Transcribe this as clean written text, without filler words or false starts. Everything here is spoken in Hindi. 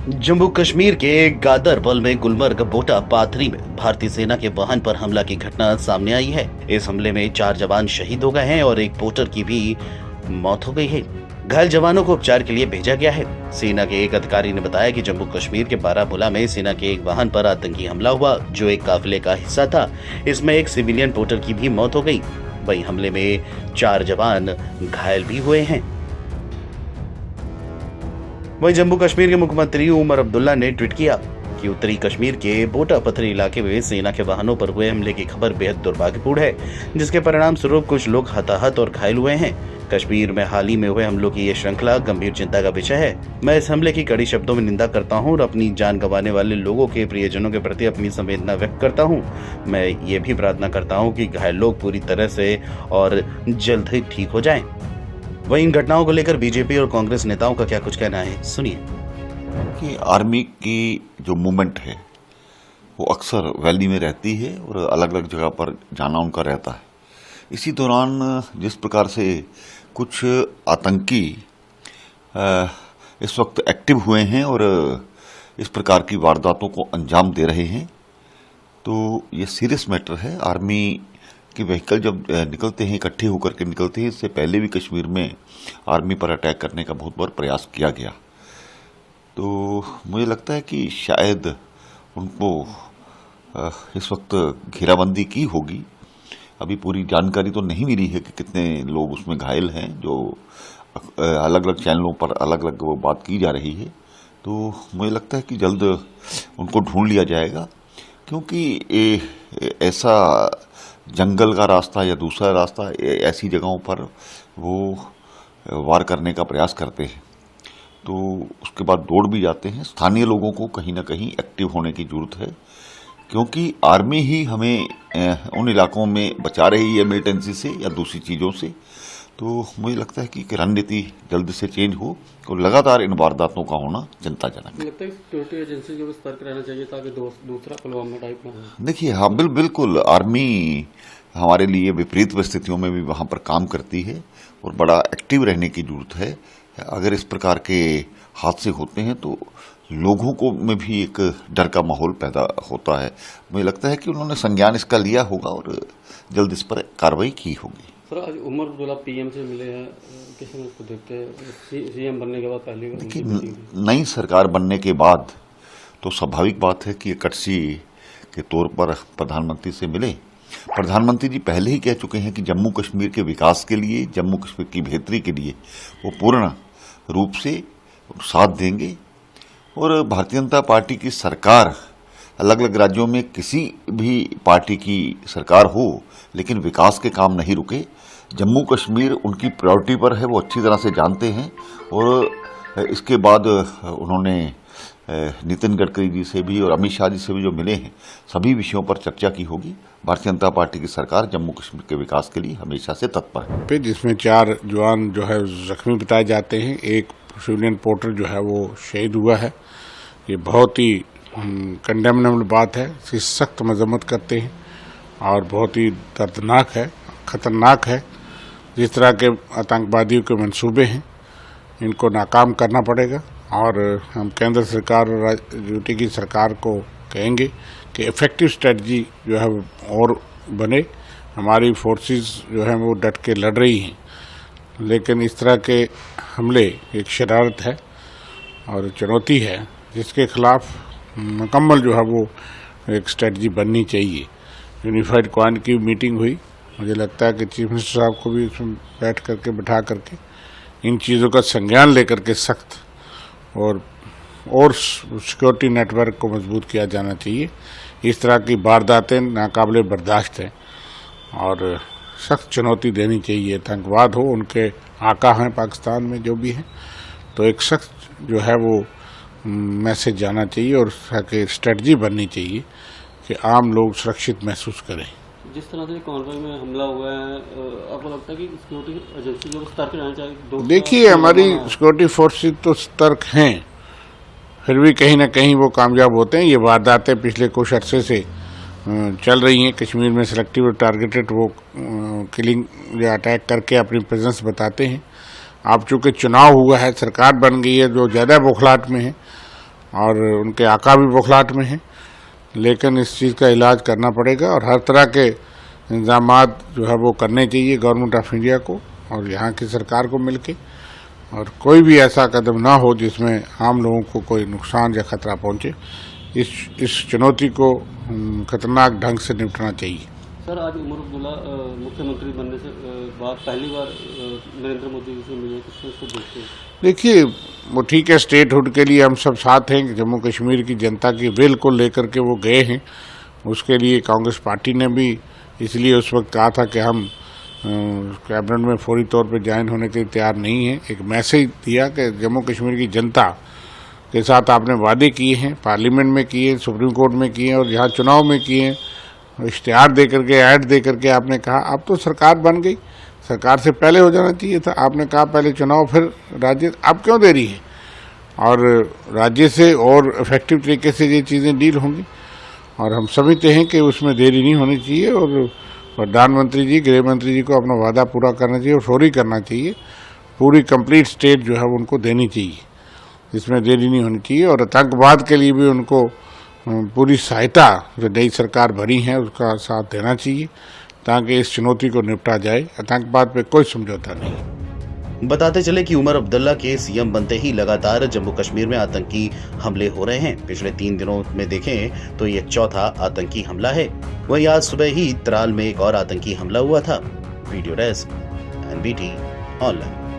जम्मू कश्मीर के गादरबल में गुलमर्ग बोटा पाथरी में भारतीय सेना के वाहन पर हमला की घटना सामने आई है। इस हमले में 4 जवान शहीद हो गए हैं और एक पोर्टर की भी मौत हो गई है। घायल जवानों को उपचार के लिए भेजा गया है। सेना के एक अधिकारी ने बताया कि जम्मू कश्मीर के बारामूला में सेना के एक वाहन पर आतंकी हमला हुआ जो एक काफिले का हिस्सा था। इसमें एक सिविलियन पोर्टर की भी मौत हो गई। वहीं हमले में 4 जवान घायल भी हुए हैं। वहीं जम्मू कश्मीर के मुख्यमंत्री उमर अब्दुल्ला ने ट्वीट किया कि उत्तरी कश्मीर के बोटा पथरी इलाके में सेना के वाहनों पर हुए हमले की खबर बेहद दुर्भाग्यपूर्ण है, जिसके परिणाम स्वरूप कुछ लोग हताहत और घायल हुए हैं। कश्मीर में हाल ही में हुए हमलों की ये श्रृंखला गंभीर चिंता का विषय है। मैं इस हमले की कड़ी शब्दों में निंदा करता हूं और अपनी जान गंवाने वाले लोगों के प्रियजनों के प्रति अपनी संवेदना व्यक्त करता हूं। मैं ये भी प्रार्थना करता हूं कि घायल लोग पूरी तरह से और जल्द ही ठीक हो जाएं। वहीं इन घटनाओं को लेकर बीजेपी और कांग्रेस नेताओं का क्या कुछ कहना है, सुनिए। कि आर्मी की जो मूवमेंट है वो अक्सर वैली में रहती है और अलग अलग जगह पर जाना उनका रहता है। इसी दौरान जिस प्रकार से कुछ आतंकी इस वक्त एक्टिव हुए हैं और इस प्रकार की वारदातों को अंजाम दे रहे हैं, तो ये सीरियस मैटर है। आर्मी कि व्हीकल जब निकलते हैं, इकट्ठे होकर के निकलते हैं, इससे पहले भी कश्मीर में आर्मी पर अटैक करने का बहुत बार प्रयास किया गया। तो मुझे लगता है कि शायद उनको इस वक्त घेराबंदी की होगी। अभी पूरी जानकारी तो नहीं मिली है कि कितने लोग उसमें घायल हैं, जो अलग अलग चैनलों पर अलग अलग वो बात की जा रही है। तो मुझे लगता है कि जल्द उनको ढूंढ लिया जाएगा, क्योंकि ऐसा जंगल का रास्ता या दूसरा रास्ता ऐसी जगहों पर वो वार करने का प्रयास करते हैं, तो उसके बाद दौड़ भी जाते हैं। स्थानीय लोगों को कहीं ना कहीं एक्टिव होने की जरूरत है, क्योंकि आर्मी ही हमें उन इलाकों में बचा रही है मिलिटेंसी से या दूसरी चीज़ों से। तो मुझे लगता है कि रणनीति जल्द से चेंज हो और लगातार इन वारदातों का होना चिंताजनक है। लगता है सिक्योरिटी एजेंसी को सतर्क रहना चाहिए ताकि दूसरा पुलवामा टाइप ना हो। देखिए, हाँ बिल्कुल, आर्मी हमारे लिए विपरीत परिस्थितियों में भी वहाँ पर काम करती है और बड़ा एक्टिव रहने की जरूरत है। अगर इस प्रकार के हादसे होते हैं तो लोगों को में भी एक डर का माहौल पैदा होता है। मुझे लगता है कि उन्होंने संज्ञान इसका लिया होगा और जल्द इस पर कार्रवाई की होगी। सर, आज उमर अब्दुल्ला पीएम से मिले हैं, किसी ने उसको देखते हैं सीएम बनने के बाद पहली बार। देखिए, नई सरकार बनने के बाद तो स्वाभाविक बात है कि कटसी के तौर पर प्रधानमंत्री से मिले। प्रधानमंत्री जी पहले ही कह चुके हैं कि जम्मू कश्मीर के विकास के लिए, जम्मू कश्मीर की बेहतरी के लिए वो पूर्ण रूप से साथ देंगे। और भारतीय जनता पार्टी की सरकार, अलग अलग राज्यों में किसी भी पार्टी की सरकार हो, लेकिन विकास के काम नहीं रुके। जम्मू कश्मीर उनकी प्रायोरिटी पर है, वो अच्छी तरह से जानते हैं। और इसके बाद उन्होंने नितिन गडकरी जी से भी और अमित शाह जी से भी जो मिले हैं, सभी विषयों पर चर्चा की होगी। भारतीय जनता पार्टी की सरकार जम्मू कश्मीर के विकास के लिए हमेशा से तत्पर है। जिसमें 4 जवान जो है जख्मी बताए जाते हैं, एक सिविलियन पोर्टर जो है वो शहीद हुआ है। ये बहुत ही कंडेमनेबल बात है, इसकी सख्त मजम्मत करते हैं और बहुत ही दर्दनाक है, खतरनाक है। जिस तरह के आतंकवादियों के मंसूबे हैं, इनको नाकाम करना पड़ेगा। और हम केंद्र सरकार और यूटी की सरकार को कहेंगे कि इफेक्टिव स्ट्रेटजी जो है और बने। हमारी फोर्सेस जो है वो डट के लड़ रही हैं, लेकिन इस तरह के हमले एक शरारत है और चुनौती है, जिसके खिलाफ मुकम्मल जो है वो एक स्ट्रेटजी बननी चाहिए। यूनिफाइड कमांड की मीटिंग हुई, मुझे लगता है कि चीफ मिनिस्टर साहब को भी उसमें बैठ करके बिठा करके इन चीज़ों का संज्ञान लेकर के सख्त और सिक्योरिटी नेटवर्क को मजबूत किया जाना चाहिए। इस तरह की वारदातें नाकाबिले बर्दाश्त हैं और सख्त चुनौती देनी चाहिए। आतंकवाद हो, उनके आका हैं पाकिस्तान में जो भी हैं, तो एक सख्त जो है वो मैसेज जाना चाहिए और स्ट्रेटजी बननी चाहिए कि आम लोग सुरक्षित महसूस करें। जिस तरह से कॉन्वॉय में हमला हुआ है, आपको लगता है कि सिक्योरिटी एजेंसी को सतर्क रहना चाहिए? देखिए, हमारी सिक्योरिटी फोर्सेस तो सतर्क हैं, फिर भी कहीं ना कहीं वो कामयाब होते हैं। ये वारदातें पिछले कुछ अरसे से चल रही हैं कश्मीर में। सेलेक्टिव और टारगेटेड वो किलिंग या अटैक करके अपनी प्रेजेंस बताते हैं। अब चूंकि चुनाव हुआ है, सरकार बन गई है जो ज़्यादा बौखलाहट में है और उनके आका भी बौखलाहट में हैं, लेकिन इस चीज़ का इलाज करना पड़ेगा और हर तरह के इंतजाम जो है वो करने चाहिए गवर्नमेंट ऑफ इंडिया को और यहाँ की सरकार को मिलके, और कोई भी ऐसा कदम ना हो जिसमें आम लोगों को कोई नुकसान या खतरा पहुँचे। इस चुनौती को खतरनाक ढंग से निपटना चाहिए। सर, आज उमर अब्दुल्ला मुख्यमंत्री बनने से बाद पहली बार नरेंद्र मोदी जी से मिले, किस उसको देखते हैं? देखिए, वो ठीक है, स्टेटहुड के लिए हम सब साथ हैं। जम्मू कश्मीर की जनता की विल को लेकर के वो गए हैं। उसके लिए कांग्रेस पार्टी ने भी इसलिए उस वक्त कहा था कि हम कैबिनेट में फौरी तौर पे ज्वाइन होने के लिए तैयार नहीं है। एक मैसेज दिया कि जम्मू कश्मीर की जनता के साथ आपने वादे किए हैं, पार्लियामेंट में किए, सुप्रीम कोर्ट में किए और यहाँ चुनाव में किए, इश्तिहार दे करके, ऐड दे करके आपने कहा अब तो सरकार बन गई, सरकार से पहले हो जाना चाहिए था। आपने कहा पहले चुनाव फिर राज्य, अब क्यों देरी है? और राज्य से और इफेक्टिव तरीके से ये चीज़ें डील होंगी और हम समझते हैं कि उसमें देरी नहीं होनी चाहिए और प्रधानमंत्री जी, गृह मंत्री जी को अपना वादा पूरा करना चाहिए और फौरी करना चाहिए। पूरी कंप्लीट स्टेट जो है उनको देनी चाहिए, इसमें देरी नहीं होनी चाहिए और आतंकवाद के लिए भी उनको पूरी सहायता जो नई सरकार भरी है उसका साथ देना चाहिए ताकि इस चुनौती को निपटा जाए। आतंकवाद पे कोई समझौता नहीं। बताते चले कि उमर अब्दुल्ला के सीएम बनते ही लगातार जम्मू कश्मीर में आतंकी हमले हो रहे हैं। पिछले 3 दिनों में देखें तो ये चौथा आतंकी हमला है। वहीं आज सुबह ही त्राल में एक और आतंकी हमला हुआ था। Video desk NBT online.